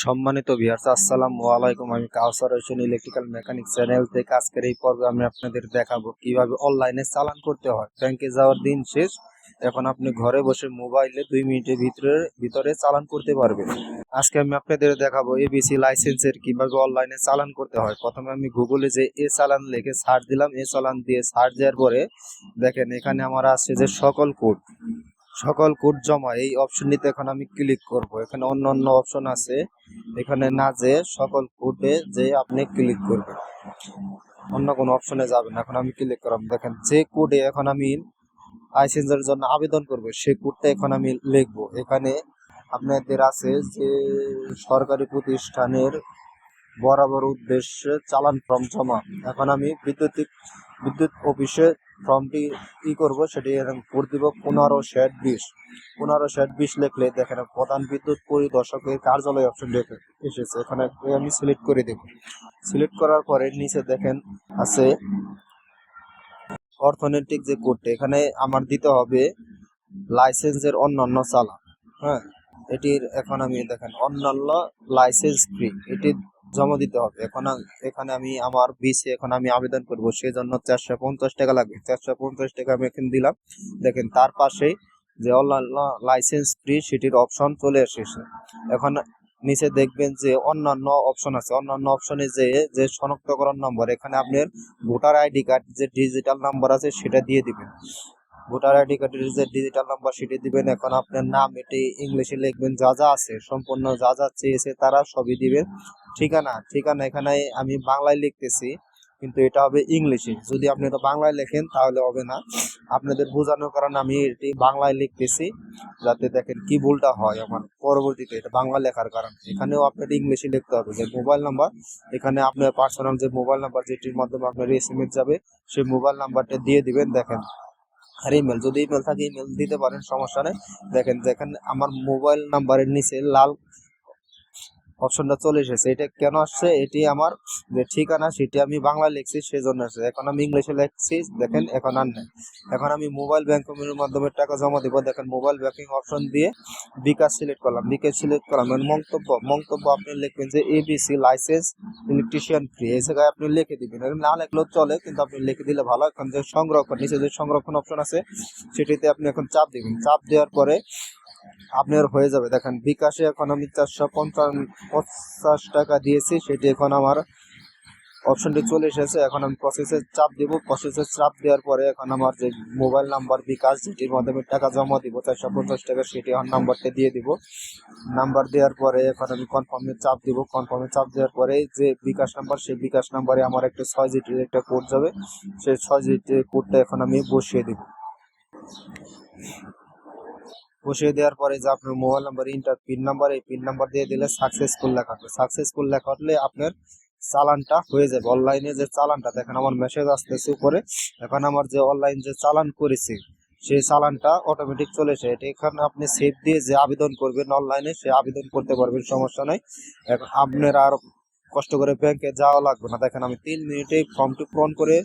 সম্মানিত ভিউয়ার্স, আসসালামু আলাইকুম। আমি কাউসার হোসেন ইলেকট্রিক্যাল মেকানিক চ্যানেল থেকে আজকের এই পর্বে আমি আপনাদের দেখাবো কিভাবে অনলাইনে চালান করতে হয়। ব্যাংকে যাওয়ার দিন শেষ, এখন আপনি ঘরে বসে মোবাইলে 2 মিনিটের ভিতরে চালান করতে পারবেন। আজকে আমি আপনাদের দেখাবো এবিসি লাইসেন্সের কিভাবে অনলাইনে চালান করতে হয়। প্রথমে আমি গুগলে যে এ চালান লিখে সার্চ দিলাম। এ চালান দিয়ে সার্চ দেওয়ার পরে দেখেন এখানে আমার আসছে যে সকল কোড জমা, এই অপশনটিতে এখন আমি ক্লিক করব। এখানে অন্য অন্য অপশন আছে, এখানে না যে সকল কোডে যে আপনি ক্লিক করবেন, অন্য কোনো অপশনে যাবেন। এখন আমি ক্লিক করলাম, দেখেন যে কোডে এখন আমি লাইসেন্সের জন্য আবেদন করব সেই কোডটা এখন আমি লিখব। এখানে আপনাদের আছে যে সরকারি প্রতিষ্ঠানের বরাবর উদ্দেশ্যে চালান ফর্ম জমা। এখন আমি বিদ্যুৎ অফিসে ফর্মটি করব, সেটি করে দিব 15/20 লিখলে দেখেন প্রধান বিদ্যুৎ পরিদর্শকের কার্যালয় অপশন এসেছে। এখানে আমি সিলেক্ট করে দেব। সিলেক্ট করার পরে নিচে দেখেন আছে অর্থনৈতিক যে কোডটা, এখানে আমার দিতে হবে লাইসেন্সের অন্যান্য চালান। হ্যাঁ, এটির এখন আমি দেখেন অন্যান্য লাইসেন্স ফ্রি, এটি জমা দিতে হবে। এখানে আমি আমার বিসি এখন আমি আবেদন করব, সেই জন্য 450 টাকা লাগবে। 450 টাকা আমি এখানে দিলাম। দেখেন তার পাশেই যে অনলাইন লাইসেন্স ফ্রি সেটির অপশন চলে এসেছে। এখন নিচে দেখবেন যে অন্যান্য অপশন আছে, অন্যান্য অপশনে যে শনাক্তকরণ নম্বর, এখানে আপনার ভোটার আইডি কার্ড যে ডিজিটাল নাম্বার আছে সেটা দিয়ে দিবেন। ভোটার আইডি কার্ডের যে ডিজিটাল নাম্বার সেটি দিবেন। এখন আপনার নাম এটি ইংলিশে লিখবেন, যা যা আছে সম্পূর্ণ যা যা চেয়েছে তারা সবই দিবেন। ঠিকানা এখানে আমি বাংলায় লিখতেছি, কিন্তু এটা হবে ইংলিশে। যদি আপনি এটা বাংলায় লেখেন তাহলে হবে না। আপনাদের বোঝানোর কারণে আমি এটি বাংলায় লিখতেছি, যাতে দেখেন কি ভুলটা হয় আমার পরবর্তীতে। এটা বাংলা লেখার কারণ এখানেও আপনার ইংলিশে লিখতে হবে। যে মোবাইল নাম্বার, এখানে আপনার পার্সোনাল যে মোবাইল নাম্বার যেটির মাধ্যমে আপনার এসএমএস যাবে, সেই মোবাইল নাম্বারটা দিয়ে দিবেন। দেখেন আর ইমেল, যদি ইমেল থাকে ইমেল দিতে পারেন, সমস্যা নেই। দেখেন আমার মোবাইল নাম্বারের নিচে লাল অপশনটা চলে এসেছে। এটা কেন আসছে? এটি আমার যে ঠিকানা সেটি আমি বাংলা লিখছি সেজন্য আসছে। এখন আমি ইংলিশে লিখছি, দেখেন এখন আর নেই। এখন আমি মোবাইল ব্যাংকিংয়ের মাধ্যমে টাকা জমা দিব। দেখেন মোবাইল ব্যাংকিং অপশন দিয়ে বিকাশ সিলেক্ট করলাম। মন্তব্য আপনি লিখবেন যে এবিসি লাইসেন্স ইলেকট্রিশিয়ান ফ্রি, এই জায়গায় আপনি লিখে দিবেন। না লিখলেও চলে, কিন্তু আপনি লিখে দিলে ভালো। এখন যে সংরক্ষণ, নিচে যে সংরক্ষণ অপশন আছে সেটিতে আপনি এখন চাপ দিবেন। চাপ দেওয়ার পরে আপনার হয়ে যাবে। দেখেন বিকাশে এখন আমি 450 টাকা দিয়েছি, সেটি এখন আমার অপশনটি চলে এসেছে। এখন আমি প্রসেসে চাপ দিব। প্রসেসে চাপ দেওয়ার পরে এখন আমার যে মোবাইল নাম্বার বিকাশ যেটির মাধ্যমে টাকা জমা দিব 450 টাকা, সেটি আমার নাম্বারটা দিয়ে দিব। নাম্বার দেওয়ার পরে এখন আমি কনফার্মে চাপ দিব। কনফার্মে চাপ দেওয়ার পরে যে বিকাশ নাম্বার, সেই বিকাশ নাম্বারে আমার একটা 6 ডিজিটের একটা কোড যাবে। সেই 6 ডিজিটের কোডটা এখন আমি বসিয়ে দিব। বসিয়ে দেওয়ার পরে যে আপনার mobile number inter pin number, এই পিন নাম্বার দিয়ে দিলে সাকসেসফুল লেখা হবে। সাকসেসফুল লেখা হলে আপনার চালানটা হয়ে যাবে। অনলাইনে যে চালানটা দেখেন আমার মেসেজ আসতেছে উপরে, এখন আমার যে অনলাইন যে চালান করেছি সেই চালানটা অটোমেটিক চলে এসে এটা এখানে আপনি সেভ দিয়ে যে আবেদন করবেন অনলাইনে, সে আবেদন করতে পারবেন, সমস্যা নাই। এখন আপনার আর কষ্ট করে ব্যাংকে যাওয়া লাগবে না। দেখেন আমি 3 মিনিটে ফর্মটি পূরণ করে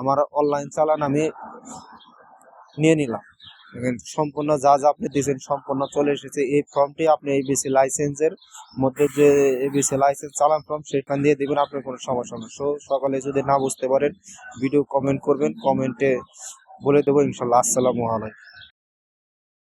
আমার অনলাইন চালান আমি নিয়ে নিলাম। সম্পূর্ণ যা যা আপনি দিয়েছেন সম্পূর্ণ চলে এসেছে। এই ফর্মটি আপনি এবিসি লাইসেন্সের মধ্যে যে এবিসি লাইসেন্স চালান ফর্ম সেখান দিয়ে দিবেন, আপনার কোনো সমস্যা নেই। সকালে যদি না বুঝতে পারেন ভিডিও কমেন্ট করবেন, কমেন্টে বলে দেবো ইনশাল্লাহ। আসসালামু আলাইকুম।